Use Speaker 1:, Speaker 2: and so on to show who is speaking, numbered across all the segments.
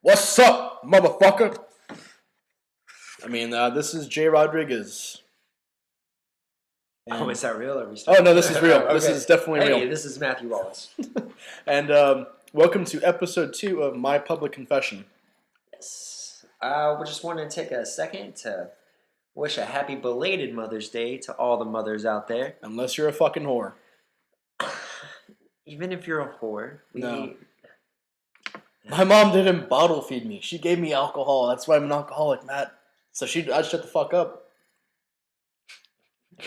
Speaker 1: What's up, motherfucker? This is Jay Rodriguez.
Speaker 2: Oh, is that real? Or are we
Speaker 1: Oh, no, this is real.
Speaker 2: Okay.
Speaker 1: This is definitely
Speaker 2: Hey,
Speaker 1: real.
Speaker 2: this is Matthew Wallace.
Speaker 1: And welcome to episode 2 of My Public Confession.
Speaker 2: Yes. We just want to take a second to wish a happy belated Mother's Day to all the mothers out there.
Speaker 1: Unless you're a fucking whore.
Speaker 2: Even if you're a whore.
Speaker 1: No. My mom didn't bottle feed me. She gave me alcohol. That's why I'm an alcoholic, Matt. So I'd shut the fuck up.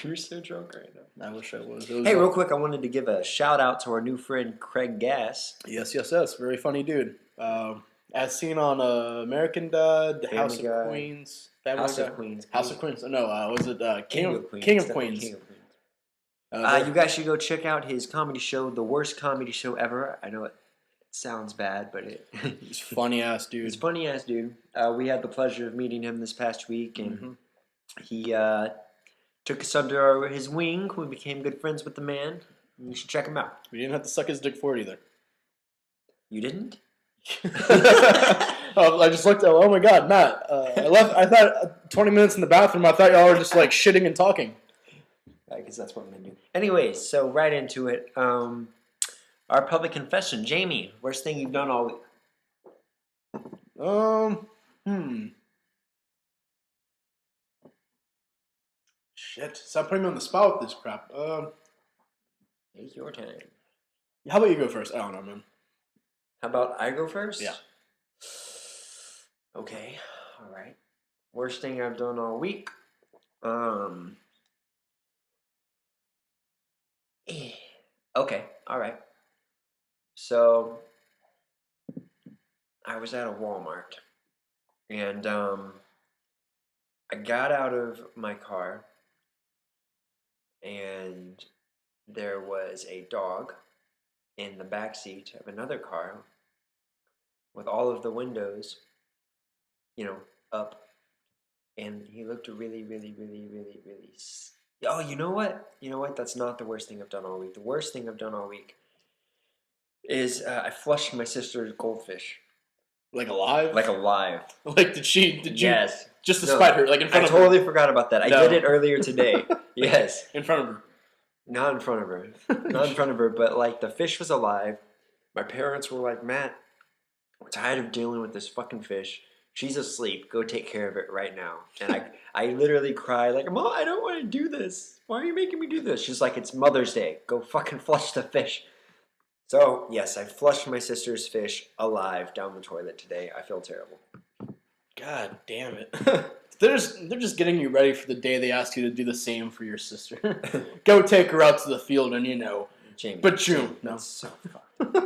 Speaker 2: You're so drunk right now.
Speaker 1: I wish I was.
Speaker 2: Hey, real quick, I wanted to give a shout out to our new friend Craig Gass.
Speaker 1: Yes. Very funny dude. As seen on American Dad, House of Queens.
Speaker 2: House of Queens.
Speaker 1: No, was it King of Queens?
Speaker 2: King of Queens. You guys should go check out his comedy show, The Worst Comedy Show Ever. I know it sounds bad, but
Speaker 1: he's funny ass dude.
Speaker 2: He's funny ass dude. We had the pleasure of meeting him this past week, and he took us under his wing. We became good friends with the man. You should check him out.
Speaker 1: We didn't have to suck his dick for it either.
Speaker 2: You didn't?
Speaker 1: I just looked at. Oh my god, Matt! I thought 20 minutes in the bathroom. I thought y'all were just like shitting and talking.
Speaker 2: I guess that's what men do. Anyways, so right into it. Our public confession, Jamie. Worst thing you've done all week?
Speaker 1: Shit! Stop putting me on the spot with this crap.
Speaker 2: Take your time.
Speaker 1: How about you go first? I don't know, man.
Speaker 2: How about I go first?
Speaker 1: Yeah.
Speaker 2: Okay. All right. Worst thing I've done all week. Okay. All right. So I was at a Walmart, and I got out of my car, and there was a dog in the back seat of another car with all of the windows, up, and he looked really. Oh, you know what? That's not the worst thing I've done all week. The worst thing I've done all week is I flushed my sister's goldfish.
Speaker 1: Like alive?
Speaker 2: Like alive.
Speaker 1: Like did you?
Speaker 2: Yes.
Speaker 1: Just to spite her, like in front of her.
Speaker 2: I totally forgot about that.
Speaker 1: No.
Speaker 2: I did it earlier today. Yes.
Speaker 1: In front of her.
Speaker 2: Not in front of her. Not in front of her, but like the fish was alive. My parents were like, Matt, we're tired of dealing with this fucking fish. She's asleep. Go take care of it right now. And I literally cried like, Mom, I don't want to do this. Why are you making me do this? She's like, it's Mother's Day. Go fucking flush the fish. So, yes, I flushed my sister's fish alive down the toilet today. I feel terrible.
Speaker 1: God damn it. They're just getting you ready for the day they ask you to do the same for your sister. Go take her out to the field and,
Speaker 2: Jamie.
Speaker 1: But June. No.
Speaker 2: That's so fucked.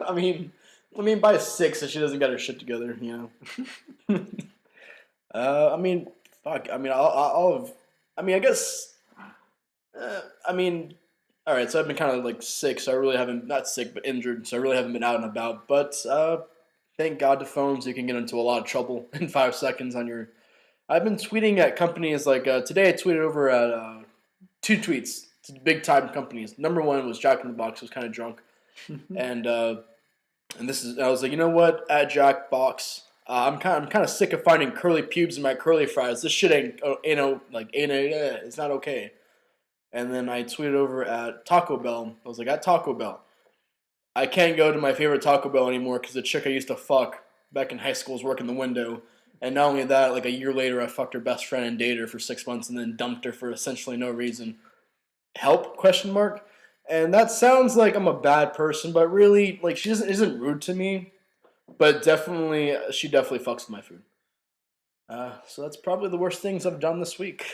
Speaker 1: I mean, by 6 if she doesn't get her shit together, fuck. All right, so I've been kind of like sick, so I really haven't, not sick, but injured, so I really haven't been out and about. But thank God to phones, you can get into a lot of trouble in 5 seconds on your... I've been tweeting at companies like, today I tweeted over at 2 tweets to big time companies. Number 1 was Jack in the Box, was kind of drunk. And I was like, you know what, at Jack Box, I'm kind of sick of finding curly pubes in my curly fries. This shit it's not okay. And then I tweeted over at Taco Bell. I was like, at Taco Bell, I can't go to my favorite Taco Bell anymore because the chick I used to fuck back in high school was working the window. And not only that, like a year later, I fucked her best friend and dated her for 6 months and then dumped her for essentially no reason. Help? ? And that sounds like I'm a bad person, but really, like, she isn't rude to me, but she definitely fucks with my food. So that's probably the worst things I've done this week.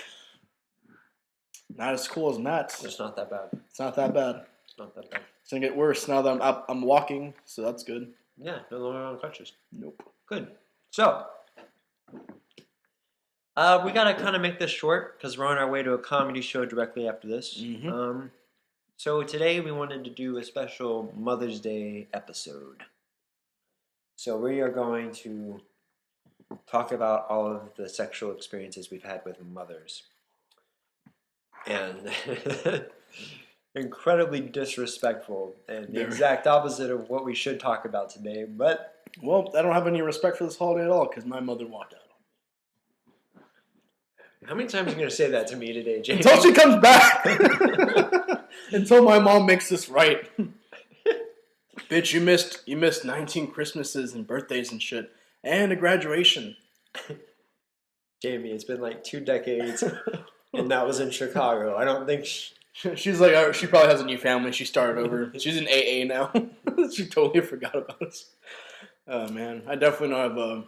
Speaker 1: Not as cool as Matt's.
Speaker 2: It's not that bad.
Speaker 1: It's not that bad.
Speaker 2: It's not that bad.
Speaker 1: It's gonna get worse now that I'm walking, so that's good.
Speaker 2: Yeah, no longer on crutches.
Speaker 1: Nope.
Speaker 2: Good. So, we gotta kind of make this short because we're on our way to a comedy show directly after this.
Speaker 1: Mm-hmm.
Speaker 2: So today we wanted to do a special Mother's Day episode. So we are going to talk about all of the sexual experiences we've had with mothers. And incredibly disrespectful and the
Speaker 1: Very.
Speaker 2: exact opposite of what we should talk about today. But
Speaker 1: Well, I don't have any respect for this holiday at all because my mother walked out.
Speaker 2: how many times are you going to say that to me today, Jamie?
Speaker 1: Until she comes back. Until my mom makes this right. Bitch, you missed 19 Christmases and birthdays and shit. And a graduation.
Speaker 2: Jamie, it's been like 2 decades, and that was in Chicago. I don't think...
Speaker 1: She's like, oh, she probably has a new family. She started over. She's in AA now. She totally forgot about us. Oh, man. I definitely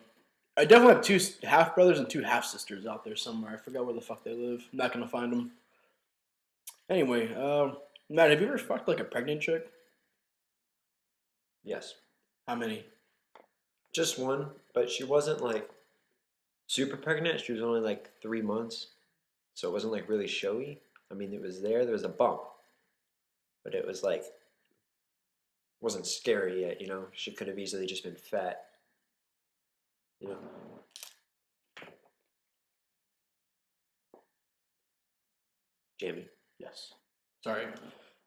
Speaker 1: have 2 half-brothers and 2 half-sisters out there somewhere. I forgot where the fuck they live. I'm not going to find them. Anyway, Matt, have you ever fucked like a pregnant chick?
Speaker 2: Yes.
Speaker 1: How many?
Speaker 2: Just one, but she wasn't like super pregnant. She was only like 3 months, so it wasn't like really showy. I mean, it was there. There was a bump, but it was like wasn't scary yet. You know, she could have easily just been fat. You know. Jamie.
Speaker 1: Yes. Sorry.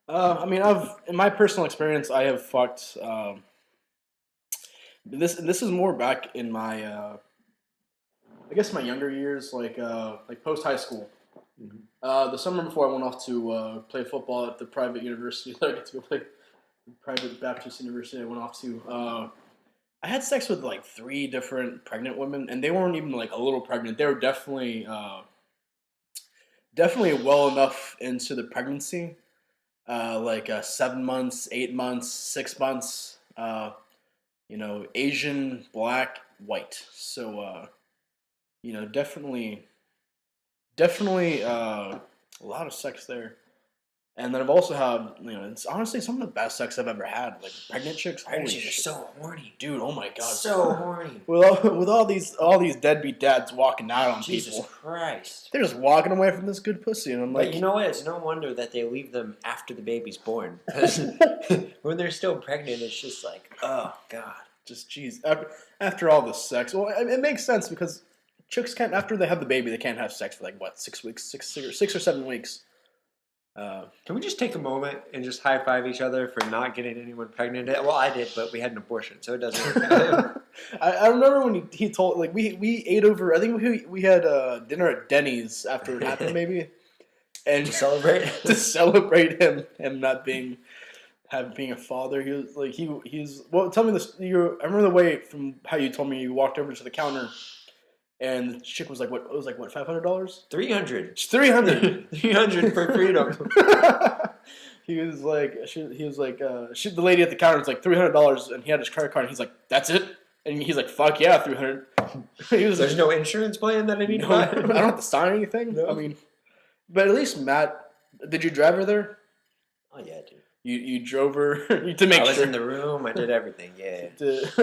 Speaker 1: I mean, in my personal experience, I have fucked. This is more back in my, I guess my younger years, like post high school.
Speaker 2: Mm-hmm.
Speaker 1: The summer before I went off to play football at the private university that I get to go play, private Baptist university I went off to. I had sex with like 3 different pregnant women, and they weren't even like a little pregnant. They were definitely well enough into the pregnancy, like 7 months, 8 months, 6 months. Asian, black, white. So definitely a lot of sex there. And then I've also had, it's honestly some of the best sex I've ever had. Like pregnant chicks, holy
Speaker 2: Pregnant chicks are
Speaker 1: shit.
Speaker 2: so horny,
Speaker 1: Dude, oh my god,
Speaker 2: so horny.
Speaker 1: with all these deadbeat dads walking out on
Speaker 2: Jesus
Speaker 1: people,
Speaker 2: Christ.
Speaker 1: they're just walking away from this good pussy, and I'm like,
Speaker 2: But you know what? It's no wonder that they leave them after the baby's born. 'Cause when they're still pregnant, it's just like, oh god.
Speaker 1: just jeez. After all this sex, well, it makes sense because chicks can't, after they have the baby, they can't have sex for like what, 6 weeks, 6 or 7 weeks.
Speaker 2: Can we just take a moment and just high five each other for not getting anyone pregnant? Well, I did, but we had an abortion, so it doesn't.
Speaker 1: I remember when he told, like, we ate over, I think we had dinner at Denny's after it happened, maybe, and
Speaker 2: To celebrate?
Speaker 1: to celebrate him not being a father. He was like he's well. Tell me this. I remember the way from how you told me you walked over to the counter, and the chick was like, what? It was like what, $500?
Speaker 2: 300.
Speaker 1: It's 300.
Speaker 2: 300 for freedom.
Speaker 1: He was like, the lady at the counter was like $300, and he had his credit card, and he's like, that's it, and he's like, fuck yeah, 300. He was
Speaker 2: There's
Speaker 1: like,
Speaker 2: no insurance plan that I need to
Speaker 1: no, I
Speaker 2: buy?
Speaker 1: don't have to sign anything.
Speaker 2: No.
Speaker 1: I mean, but at least Matt, did you drive her there?
Speaker 2: Oh, yeah, dude.
Speaker 1: You drove her to make
Speaker 2: I was
Speaker 1: sure.
Speaker 2: in the room. I did everything, yeah.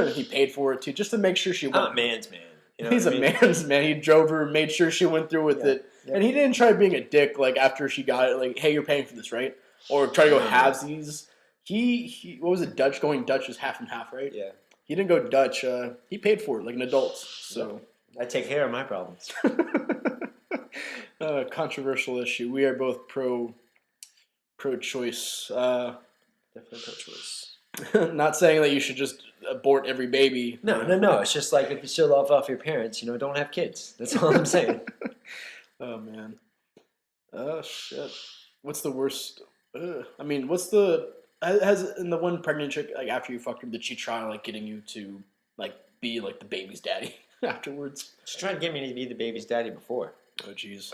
Speaker 1: He paid for it too, just to make sure she went.
Speaker 2: I'm a man's man. You know
Speaker 1: He's
Speaker 2: what
Speaker 1: a
Speaker 2: I mean?
Speaker 1: man's man. He drove her, made sure she went through with
Speaker 2: Yeah.
Speaker 1: it,
Speaker 2: Yep.
Speaker 1: and he didn't try being a dick like after she got it. Like, hey, you're paying for this, right? Or try to go
Speaker 2: No.
Speaker 1: halvesies. He what was it? Going Dutch is half and half, right?
Speaker 2: Yeah.
Speaker 1: He didn't go Dutch. He paid for it like an adult. So
Speaker 2: I take care of my problems.
Speaker 1: controversial issue. We are both pro-choice.
Speaker 2: Definitely pro-choice.
Speaker 1: Not saying that you should just abort every baby.
Speaker 2: No. It's just like if you still love off your parents, don't have kids. That's all I'm saying.
Speaker 1: Oh man. Oh shit. What's the worst? I mean, what's the in the one pregnant chick, like after you fucked her, did she try like getting you to like be like the baby's daddy afterwards?
Speaker 2: She's trying to get me to be the baby's daddy before.
Speaker 1: Oh jeez.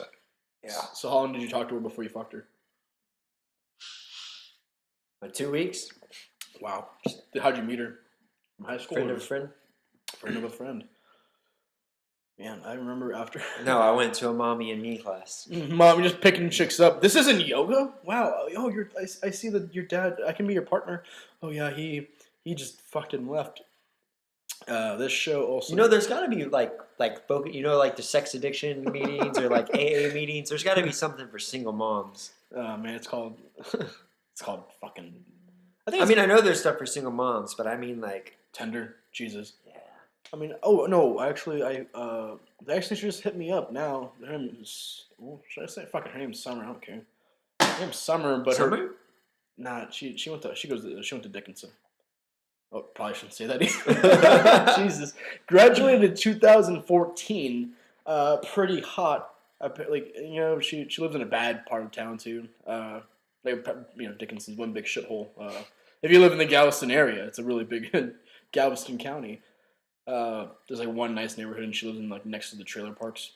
Speaker 2: Yeah.
Speaker 1: So how long did you talk to her before you fucked her?
Speaker 2: Like 2 weeks.
Speaker 1: Wow. How'd you meet her? From high school?
Speaker 2: Friend
Speaker 1: or
Speaker 2: of a friend.
Speaker 1: Friend of a friend. Man, I remember after.
Speaker 2: No, I went to a mommy and me class.
Speaker 1: Mom, you're just picking chicks up. This isn't yoga? Wow. Oh, I see that your dad, I can be your partner. Oh yeah, he just fucked and left. This show also.
Speaker 2: There's got to be like like the sex addiction meetings or like AA meetings. There's got to be something for single moms.
Speaker 1: Man, it's called fucking.
Speaker 2: I mean, I know there's stuff for single moms, but I mean like
Speaker 1: Tender. Jesus.
Speaker 2: yeah.
Speaker 1: I mean, oh no, actually, they actually should just hit me up now. Her name is, should I say fucking her name's Summer? I don't care. Her name's Summer, but
Speaker 2: Summer?
Speaker 1: Nah, she went to Dickinson. Oh, probably shouldn't say that either. Jesus. Graduated in 2014. Pretty hot. Like, she lives in a bad part of town too. Dickinson's one big shithole. If you live in the Galveston area, it's a really big Galveston County. There's like one nice neighborhood, and she lives in like next to the trailer parks.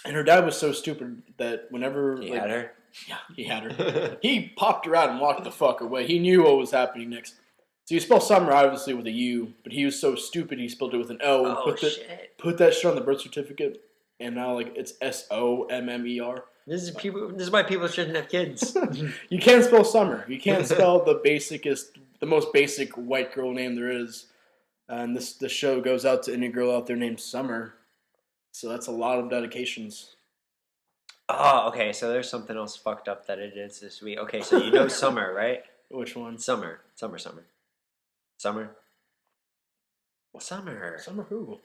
Speaker 1: And her dad was so stupid that whenever
Speaker 2: He had her.
Speaker 1: yeah, he had her. He popped her out and walked the fuck away. He knew what was happening next. So you spell summer obviously with a U, but he was so stupid he spelled it with an O and
Speaker 2: Oh shit!
Speaker 1: put that shit on the birth certificate, and now like it's SOMMER.
Speaker 2: This is why people shouldn't have kids.
Speaker 1: You can't spell summer. You can't spell the most basic white girl name there is. And this show goes out to any girl out there named Summer. So that's a lot of dedications.
Speaker 2: Oh, okay. So there's something else fucked up that it is this week. Okay, so you know Summer, right?
Speaker 1: Which one?
Speaker 2: Summer. Summer.
Speaker 1: Summer who?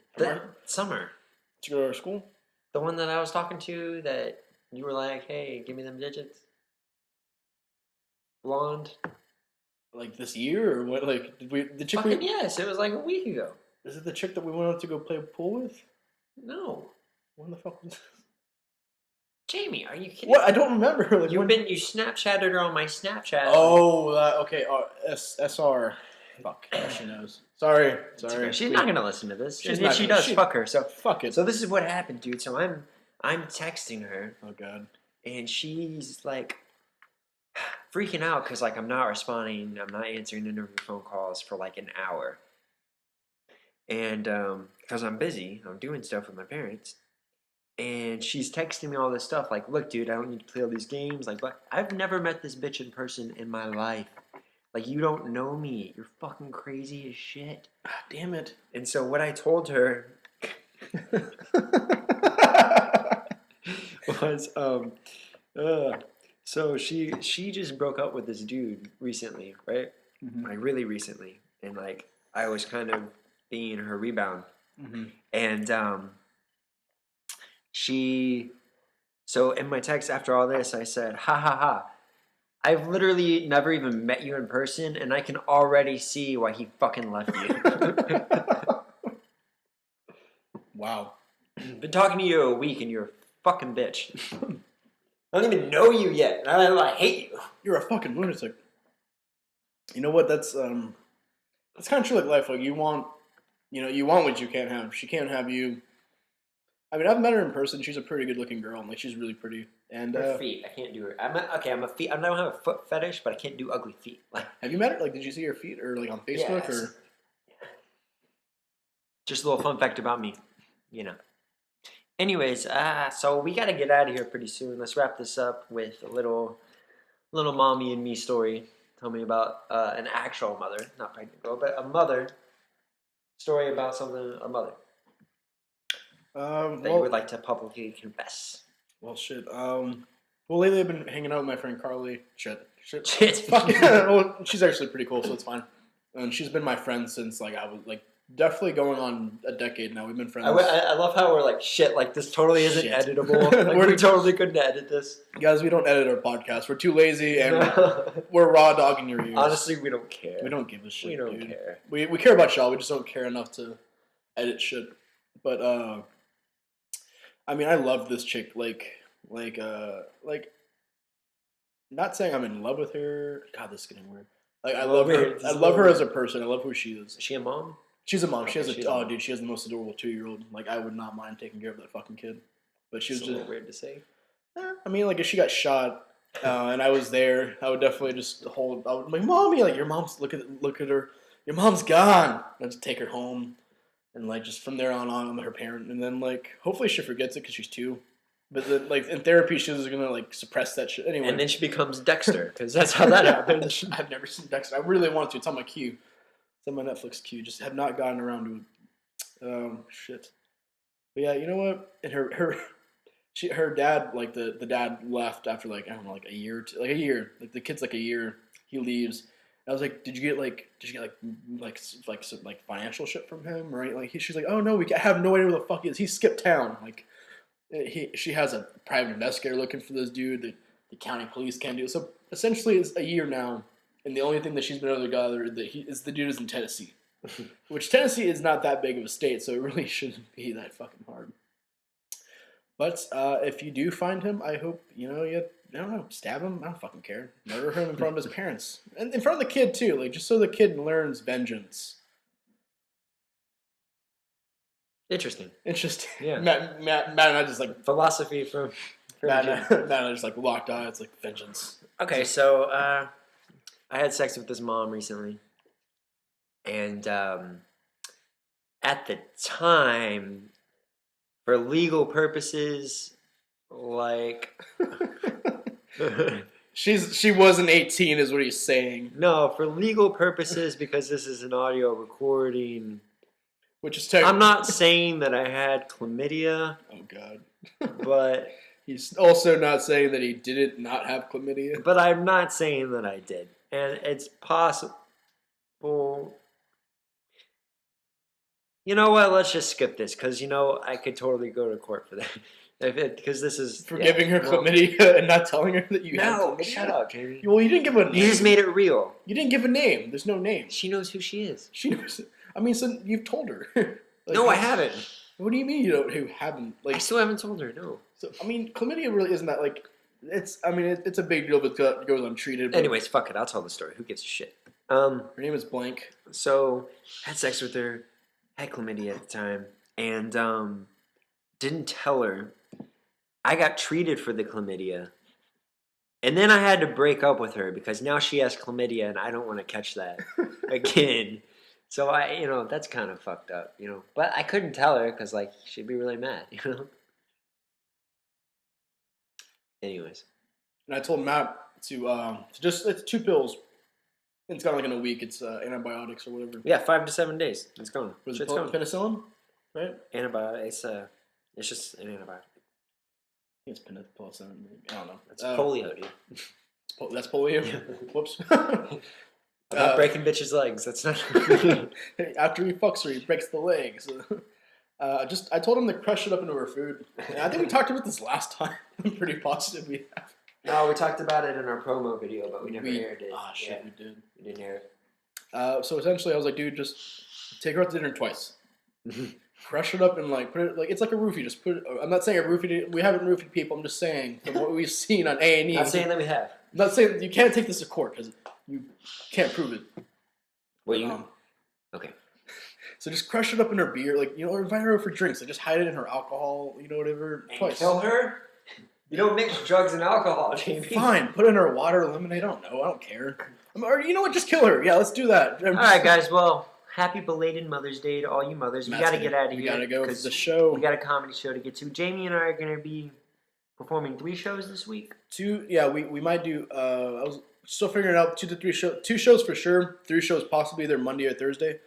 Speaker 2: Summer.
Speaker 1: Did you go to our school?
Speaker 2: The one that I was talking to that you were like, hey, give me them digits. Blonde.
Speaker 1: Like this year or what? Like the chick?
Speaker 2: Yes, it was like a week ago.
Speaker 1: Is it the chick that we went out to go play pool with?
Speaker 2: No.
Speaker 1: When the fuck was this?
Speaker 2: Jamie, are you kidding?
Speaker 1: What? I don't remember. Like,
Speaker 2: you Snapchatted her on my Snapchat.
Speaker 1: Oh, okay. SR. Fuck. She knows. Sorry.
Speaker 2: She's not gonna listen to this.
Speaker 1: She's
Speaker 2: And
Speaker 1: not
Speaker 2: if she
Speaker 1: gonna-
Speaker 2: does,
Speaker 1: she-
Speaker 2: fuck her. So
Speaker 1: Fuck it.
Speaker 2: So this is what happened, dude. So I'm texting her,
Speaker 1: Oh god.
Speaker 2: and she's like freaking out because like I'm not responding. I'm not answering interview phone calls for like an hour, and because I'm busy, I'm doing stuff with my parents. And she's texting me all this stuff like, look, dude, I don't need to play all these games. Like, but I've never met this bitch in person in my life. Like, you don't know me. You're fucking crazy as shit.
Speaker 1: Ah, damn it.
Speaker 2: And so what I told her was, so she just broke up with this dude recently, right?
Speaker 1: Mm-hmm.
Speaker 2: Like, really recently. And, like, I was kind of being her rebound.
Speaker 1: Mm-hmm.
Speaker 2: And, so in my text after all this, I said, ha ha ha. I've literally never even met you in person, and I can already see why he fucking left you.
Speaker 1: Wow.
Speaker 2: Been talking to you a week, and you're a fucking bitch. I don't even know you yet, and I hate you.
Speaker 1: You're a fucking lunatic. You know what? That's kind of true. Like life. Like you want what you can't have. She can't have you. I mean, I've met her in person. She's a pretty good-looking girl, and like she's really pretty. And
Speaker 2: Her feet, I can't do her. I'm a feet. I don't have a foot fetish, but I can't do ugly feet. Like,
Speaker 1: have you met her? Like, did you see her feet or like on Facebook
Speaker 2: yes.
Speaker 1: or?
Speaker 2: Just a little fun fact about me, you know. Anyways, so we got to get out of here pretty soon. Let's wrap this up with a little mommy and me story. Tell me about an actual mother, not pregnant girl, but a mother story about a mother that you would like to publicly confess.
Speaker 1: Well, shit. Well, lately I've been hanging out with my friend Carly. Shit.
Speaker 2: Fuck.
Speaker 1: Well, she's actually pretty cool, so it's fine. And she's been my friend since like I was like definitely going on a decade now. We've been friends.
Speaker 2: I love how we're like, shit, like this totally isn't
Speaker 1: Shit.
Speaker 2: editable. Like, we totally couldn't edit this.
Speaker 1: Guys, we don't edit our podcast. We're too lazy, and we're raw dogging your ears.
Speaker 2: Honestly, we don't care.
Speaker 1: We don't give a shit.
Speaker 2: We don't
Speaker 1: dude.
Speaker 2: care.
Speaker 1: We care about y'all. We just don't care enough to edit shit. But I mean, I love this chick. Like, not saying I'm in love with her. God, this is getting weird. Like, I love her. I love her as a person. I love who she is.
Speaker 2: Is she a mom?
Speaker 1: She's a mom. She has
Speaker 2: Okay,
Speaker 1: a dude. She has the most adorable 2-year-old. Like, I would not mind taking care of that fucking kid. But she was
Speaker 2: It's a
Speaker 1: just
Speaker 2: little weird to say.
Speaker 1: I mean, like if she got shot and I was there, I would definitely just hold. I would be like, mommy, like your mom's look at her. Your mom's gone. I'd just take her home, and like just from there on, I'm her parent, and then like hopefully she forgets it because she's 2. But then, like in therapy, she's gonna like suppress that shit anyway.
Speaker 2: And then she becomes Dexter because that's how that happens.
Speaker 1: I've never seen Dexter. I really want to. It's on my queue. It's on my Netflix queue. Just have not gotten around to it. Shit. But yeah, you know what? And her dad, like the dad left after like I don't know, like a year, like the kid's like a year. He leaves. I was like, did you get some financial shit from him or anything? Like she's like, oh no, I have no idea where the fuck he is. He skipped town. Like she has a private investigator looking for this dude. The county police can't do it. So essentially, it's a year now. and the only thing that she's been able to gather that the dude is in Tennessee, which Tennessee is not that big of a state, so it really shouldn't be that fucking hard. But if you do find him, I hope you I don't know, stab him. I don't fucking care. Murder him in front of his parents and in front of the kid too, like just so the kid learns vengeance.
Speaker 2: Interesting.
Speaker 1: Yeah. Matt and I just like
Speaker 2: Philosophy from
Speaker 1: Matt
Speaker 2: Jim.
Speaker 1: and I just like locked eyes, like vengeance.
Speaker 2: Okay, so I had sex with this mom recently, and at the time, for legal purposes, like
Speaker 1: She wasn't 18, is what he's saying.
Speaker 2: no, for legal purposes, because this is an audio recording.
Speaker 1: Which is
Speaker 2: I'm not saying that I had chlamydia,
Speaker 1: Oh god.
Speaker 2: but
Speaker 1: He's also not saying that he didn't not have chlamydia.
Speaker 2: but I'm not saying that I did, and it's possible. You know what? Let's just skip this because I could totally go to court for that. Because this is
Speaker 1: For giving her chlamydia and not telling her that you had
Speaker 2: No,
Speaker 1: chlamydia.
Speaker 2: shut up, Jamie.
Speaker 1: Well, you didn't give a name.
Speaker 2: You just made it real.
Speaker 1: You didn't give a name. There's no name.
Speaker 2: She knows who she is.
Speaker 1: She knows. I mean, so you've told her.
Speaker 2: No, I haven't.
Speaker 1: What do you mean you haven't?
Speaker 2: I still haven't told her. No.
Speaker 1: So, I mean, chlamydia really isn't that like. It's. I mean, it's a big deal if it goes untreated. But
Speaker 2: Anyways, fuck it. I'll tell the story. Who gives a shit?
Speaker 1: her name is blank.
Speaker 2: So had sex with her, had chlamydia at the time, and didn't tell her. I got treated for the chlamydia, and then I had to break up with her because now she has chlamydia, and I don't want to catch that again. So that's kind of fucked up, But I couldn't tell her because she'd be really mad, Anyways,
Speaker 1: And I told Matt to just it's 2 pills. It's gone like in a week. It's antibiotics or whatever.
Speaker 2: yeah, 5 to 7 days. It's gone.
Speaker 1: Was it
Speaker 2: Shit's gone.
Speaker 1: penicillin? Right?
Speaker 2: Antibiotics. It's just an antibiotic.
Speaker 1: I think it's penicillin. I don't know.
Speaker 2: It's polio, dude.
Speaker 1: That's polio. Whoops.
Speaker 2: I'm not breaking bitches' legs. That's not.
Speaker 1: After he fucks her, he breaks the legs. I told him to crush it up into her food. And I think we talked about this last time. I'm pretty positive we have.
Speaker 2: No, we talked about it in our promo video, but we never aired it.
Speaker 1: Ah, shit, we did.
Speaker 2: We didn't air it.
Speaker 1: So essentially, I was like, dude, just take her out to dinner twice. Crush it up and put it it's like a roofie. Just put it. I'm not saying a roofie. We haven't roofied people. I'm just saying from what we've seen on A&E.
Speaker 2: Not saying that we have.
Speaker 1: I'm not saying you can't take this to court because you can't prove it.
Speaker 2: What Okay.
Speaker 1: So just crush it up in her beer, or invite her over for drinks. Just hide it in her alcohol, whatever.
Speaker 2: And
Speaker 1: twice.
Speaker 2: kill her? You don't mix drugs and alcohol, Jamie.
Speaker 1: Fine, put it in her water, lemonade. I don't know. I don't care. Or you know what? Just kill her. Yeah, let's do that.
Speaker 2: All right, guys. Well, happy belated Mother's Day to all you mothers. We got to get out of here.
Speaker 1: We got to go because the show.
Speaker 2: We got a comedy show to get to. Jamie and I are going to be performing 3 shows this week.
Speaker 1: 2, yeah. We might do. I was still figuring it out. 2 to 3 shows. 2 shows for sure. 3 shows possibly either Monday or Thursday.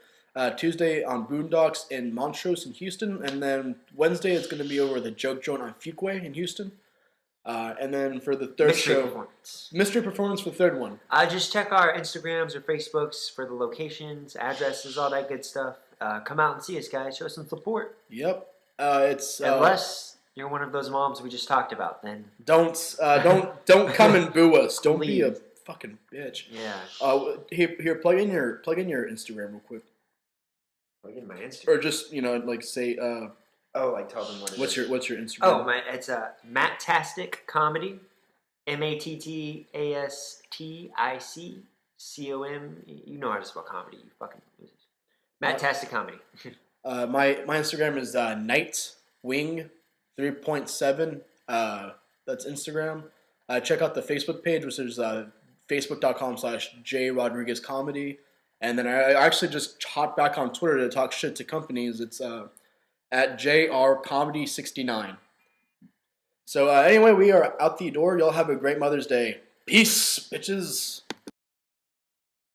Speaker 1: Tuesday on Boondocks in Montrose in Houston, and then Wednesday it's going to be over the Joke Joint on Fuquay in Houston. And then for the third Mystery Performance for the third one.
Speaker 2: Just check our Instagrams or Facebooks for the locations, addresses, all that good stuff. Come out and see us, guys. Show some support.
Speaker 1: Yep. It's
Speaker 2: unless you're one of those moms we just talked about, then
Speaker 1: don't come and boo us. Don't be a fucking bitch.
Speaker 2: Yeah.
Speaker 1: Here, plug in your Instagram real quick.
Speaker 2: Plug in my Instagram.
Speaker 1: Or just say.
Speaker 2: Tell them what it is.
Speaker 1: What's your Instagram?
Speaker 2: Oh, it's Mattastic Comedy, MATTASTICCOM. You know how to spell comedy, you fucking losers. Mattastic Comedy.
Speaker 1: My Instagram is Nightwing 3.7. That's Instagram. Check out the Facebook page, which is facebook.com/JRodriguezComedy. And then I actually just hopped back on Twitter to talk shit to companies. It's at JRComedy69. So anyway, we are out the door. Y'all have a great Mother's Day. Peace, bitches.